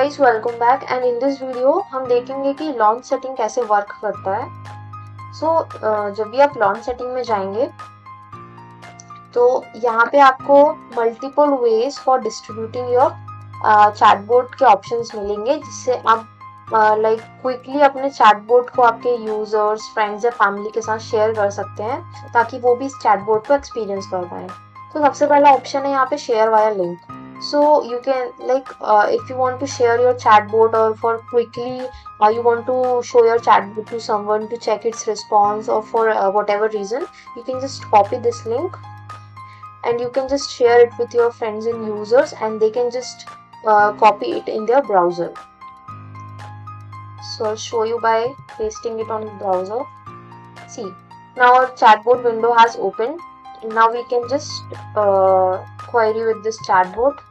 Guys, welcome back. And in this video हम देखेंगे कि लॉन्च सेटिंग कैसे वर्क करता है। जब भी आप लॉन्च सेटिंग में जाएंगे तो यहाँ पे आपको multiple ways for distributing your chatbot के ऑप्शंस मिलेंगे, जिससे आप क्विकली अपने चैटबॉट को आपके यूजर्स, फ्रेंड्स या फैमिली के साथ शेयर कर सकते हैं, ताकि वो भी इस चैटबॉट को एक्सपीरियंस कर पाए। तो सबसे पहला ऑप्शन है यहाँ पे share via link. So you can if you want to share your chatbot, or for quickly you want to show your chatbot to someone to check its response, or for whatever reason, you can just copy this link and you can just share it with your friends and users, and they can just copy it in their browser. So I'll show you by pasting it on the browser. See, now our chatbot window has opened. Now we can just query with this chatbot.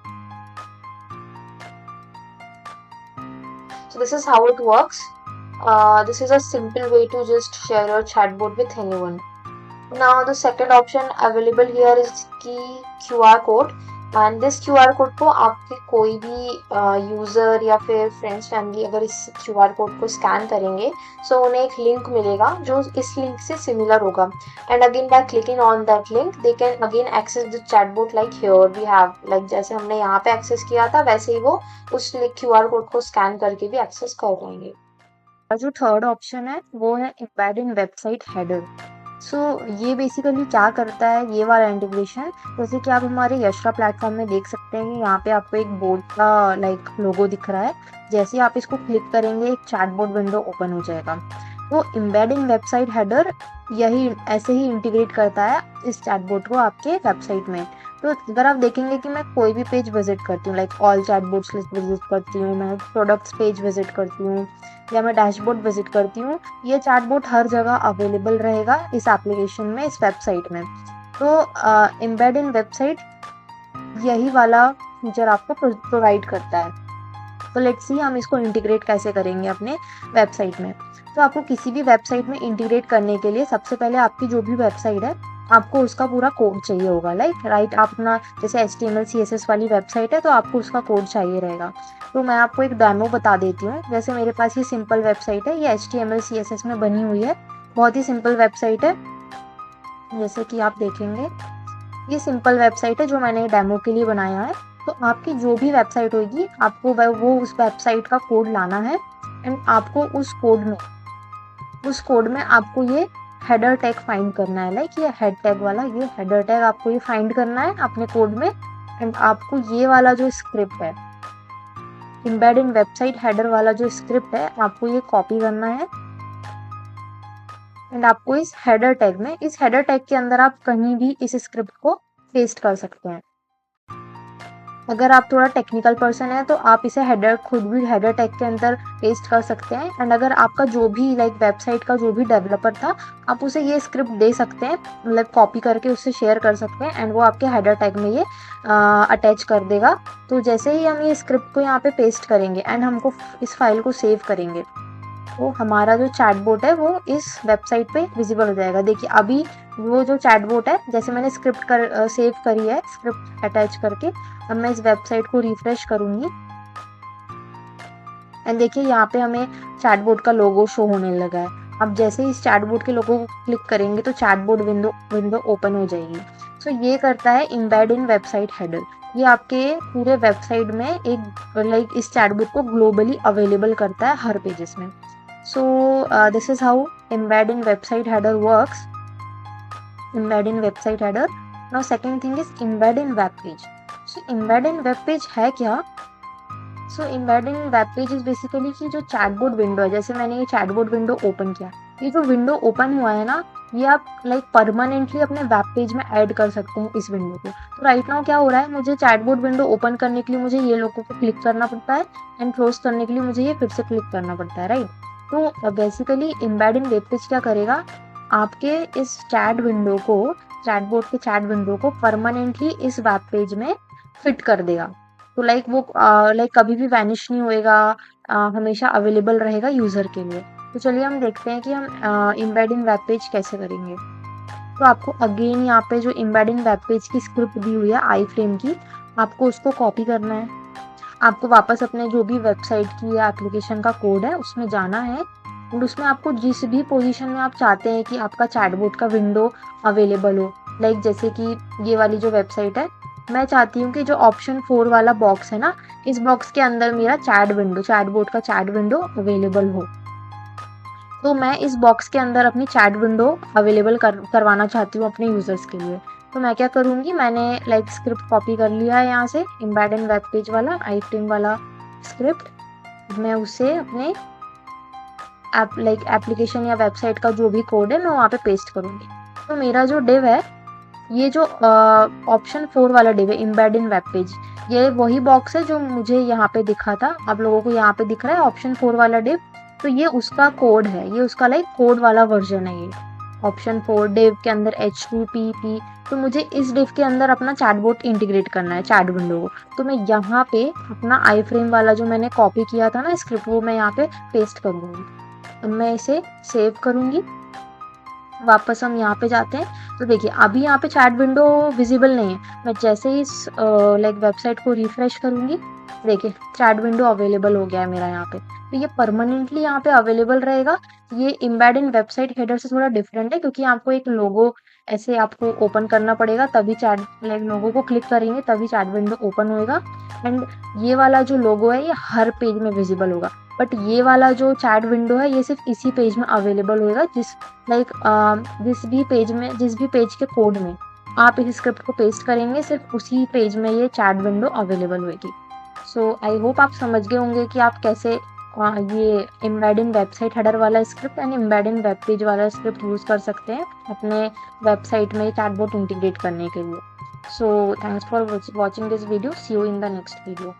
So this is how it works. This is a simple way to just share your chatbot with anyone. Now the second option available here is की QR code, and this QR code को आपके कोई भी user या फिर friends family अगर इस QR code को स्कैन करेंगे, सो उन्हें एक लिंक मिलेगा जो इस लिंक से सिमिलर होगा, and again by clicking on that link they can again access the chatbot like here we have, like जैसे हमने यहाँ पे एक्सेस किया था वैसे ही वो उस QR कोड को स्कैन करके भी एक्सेस कर पाएंगे। जो थर्ड ऑप्शन है वो है एम्बेड इन वेबसाइट हेडर। ये बेसिकली क्या करता है, ये वाला इंटीग्रेशन, जैसे कि आप हमारे यशरा प्लेटफॉर्म में देख सकते हैं कि यहाँ पे आपको एक बोर्ड का लोगो दिख रहा है। जैसे आप इसको क्लिक करेंगे एक चैटबॉट विंडो ओपन हो जाएगा। तो एम्बेड इन वेबसाइट हेडर यही ऐसे ही इंटीग्रेट करता है इस चैटबॉट को आपके वेबसाइट में। तो अगर आप देखेंगे कि मैं कोई भी पेज विजिट करती हूँ, like all chatbots list visit करती हूँ, मैं प्रोडक्ट्स पेज विजिट करती हूँ, या मैं डैशबोर्ड विजिट करती हूँ, ये चैटबॉट हर जगह अवेलेबल रहेगा इस एप्लीकेशन में, इस वेबसाइट में। तो एम्बेड इन वेबसाइट यही वाला फीचर आपको प्रोवाइड करता है। तो लेट्स सी हम इसको इंटीग्रेट कैसे करेंगे अपने वेबसाइट में। तो आपको किसी भी वेबसाइट में इंटीग्रेट करने के लिए सबसे पहले आपकी जो भी वेबसाइट है आपको उसका पूरा कोड चाहिए होगा, राइट। आप अपना जैसे HTML CSS वाली वेबसाइट है तो आपको उसका कोड चाहिए रहेगा। तो मैं आपको एक डेमो बता देती हूँ। जैसे मेरे पास ये सिंपल वेबसाइट है, ये HTML CSS में बनी हुई है, बहुत ही सिंपल वेबसाइट है। जैसे कि आप देखेंगे ये सिंपल वेबसाइट है जो मैंने डेमो के लिए बनाया है। तो आपकी जो भी वेबसाइट होगी आपको वो उस वेबसाइट का कोड लाना है, एंड आपको उस कोड में आपको ये हेडर टैग फाइंड करना है, लाइक ये हेड टैग वाला, ये हेडर टैग आपको ये फाइंड करना है अपने कोड में। एंड आपको ये वाला जो स्क्रिप्ट है, एम्बेड इन वेबसाइट हेडर वाला जो स्क्रिप्ट है, आपको ये कॉपी करना है, एंड आपको इस हेडर टैग के अंदर आप कहीं भी इस स्क्रिप्ट को पेस्ट कर सकते हैं। अगर आप थोड़ा टेक्निकल पर्सन है तो आप इसे खुद भी हेडर टैग के अंदर पेस्ट कर सकते हैं। एंड अगर आपका जो भी वेबसाइट का जो भी डेवलपर था, आप उसे ये स्क्रिप्ट दे सकते हैं, मतलब कॉपी करके उससे शेयर कर सकते हैं, एंड वो आपके हेडर टैग में ये अटैच कर देगा। तो जैसे ही हम ये स्क्रिप्ट को यहाँ पे पेस्ट करेंगे एंड हमको इस फाइल को सेव करेंगे, तो हमारा जो चैटबॉट है वो इस वेबसाइट पे विजिबल हो जाएगा। देखिए अभी वो जो चैटबॉट है, जैसे मैंने स्क्रिप्ट सेव करी है, स्क्रिप्ट अटैच करके, अब मैं इस वेबसाइट को रिफ्रेश करूंगी, एंड देखिए यहाँ पे हमें चैटबॉट का लोगो शो होने लगा है। अब जैसे ही इस चैटबॉट के लोगो को क्लिक करेंगे तो चैटबॉट विंडो ओपन हो जाएगी। ये करता है एम्बेड इन वेबसाइट हेडर। ये आपके पूरे वेबसाइट में एक इस चैटबॉट को ग्लोबली अवेलेबल करता है हर पेजेस में। This is how embed in website header works. Embed in website header. Now second thing is embed in web page. Embed in web page है क्या? Embed in web page is basically कि जो chatbot window है, जैसे मैंने ये chatbot window open किया, ये जो विंडो ओपन हुआ है ना, ये आप परमानेंटली अपने वेब पेज में ऐड कर सकते हैं इस विंडो को। तो राइट नाउ क्या हो रहा है, मुझे चैटबॉट विंडो ओपन करने के लिए मुझे ये लोगों को क्लिक करना पड़ता है, एंड क्लोज करने के लिए मुझे ये फिर से क्लिक करना पड़ता है, राइट। तो बेसिकली एम्बेड इन वेब पेज क्या करेगा, आपके इस चैटबॉट के चैट विंडो को परमानेंटली इस वेब पेज में फिट कर देगा। तो वो कभी भी वैनिश नहीं होएगा, हमेशा अवेलेबल रहेगा यूजर के लिए। तो चलिए हम देखते हैं कि हम एम्बेड इन वेब पेज कैसे करेंगे। तो आपको अगेन यहाँ पे जो एम्बेड इन वेब पेज की स्क्रिप्ट दी हुई है आई फ्रेम की, आपको उसको कॉपी करना है। आपको वापस अपने जो भी वेबसाइट की या एप्लीकेशन का कोड है उसमें जाना है और उसमें आपको जिस भी पोजीशन में आप चाहते हैं कि आपका चैटबॉट का विंडो अवेलेबल हो, लाइक जैसे कि ये वाली जो वेबसाइट है, मैं चाहती हूँ कि जो ऑप्शन 4 वाला बॉक्स है ना, इस बॉक्स के अंदर मेरा चैटबॉट का चैट विंडो अवेलेबल हो। तो मैं इस बॉक्स के अंदर अपनी चैट विंडो अवेलेबल करवाना चाहती हूँ अपने यूजर्स के लिए। तो मैं क्या करूँगी, मैंने लाइक स्क्रिप्ट कॉपी कर लिया है यहाँ से, एम्बेड इन वेब पेज वाला आई वाला स्क्रिप्ट। मैं उसे अपने एप्लीकेशन या वेबसाइट का जो भी कोड है मैं वहाँ पे पेस्ट करूँगी। तो मेरा जो डिव है, ये जो ऑप्शन 4 वाला डिव है, एम्बेड इन वेब पेज, ये वही बॉक्स है जो मुझे यहाँ पे दिखा था, आप लोगों को यहाँ पे दिख रहा है ऑप्शन 4 वाला डिव। तो ये उसका कोड है, ये उसका लाइक कोड वाला वर्जन है ये ऑप्शन 4 डिव के अंदर H2PP। तो मुझे इस डिव के अंदर अपना चैटबॉट इंटीग्रेट करना है, चैट विंडो को। तो मैं यहाँ पे अपना आई फ्रेम वाला जो मैंने कॉपी किया था ना स्क्रिप्ट, वो मैं यहाँ पे पेस्ट कर दूंगी। अब मैं इसे सेव करूंगी। वापस हम यहाँ पे जाते हैं तो देखिए अभी यहाँ पे चैट विंडो विजिबल नहीं है। मैं जैसे ही इस लाइक वेबसाइट को रिफ्रेश करूंगी, देखिए चैट विंडो अवेलेबल हो गया है मेरा यहाँ पे। तो ये परमानेंटली यहाँ पे अवेलेबल रहेगा। ये एम्बेड इन वेबसाइट हेडर से थोड़ा डिफरेंट है क्योंकि आपको एक लोगो ऐसे आपको ओपन करना पड़ेगा, तभी चैट लाइक लोगो को क्लिक करेंगे तभी चैट विंडो ओपन होएगा। एंड ये वाला जो लोगो है ये हर पेज में विजिबल होगा, बट ये वाला जो चैट विंडो है ये सिर्फ इसी पेज में अवेलेबल होएगा जिस जिस भी पेज के कोड में आप इस स्क्रिप्ट को पेस्ट करेंगे, सिर्फ उसी पेज में ये चैट विंडो अवेलेबल होगी। सो आई होप आप समझ गए होंगे कि आप कैसे ये एम्बेड इन वेबसाइट हेडर वाला script and embed in web page वाला स्क्रिप्ट यूज कर सकते हैं अपने वेबसाइट में चैटबॉट इंटीग्रेट करने के लिए। So thanks for watching this video, see you in the next video.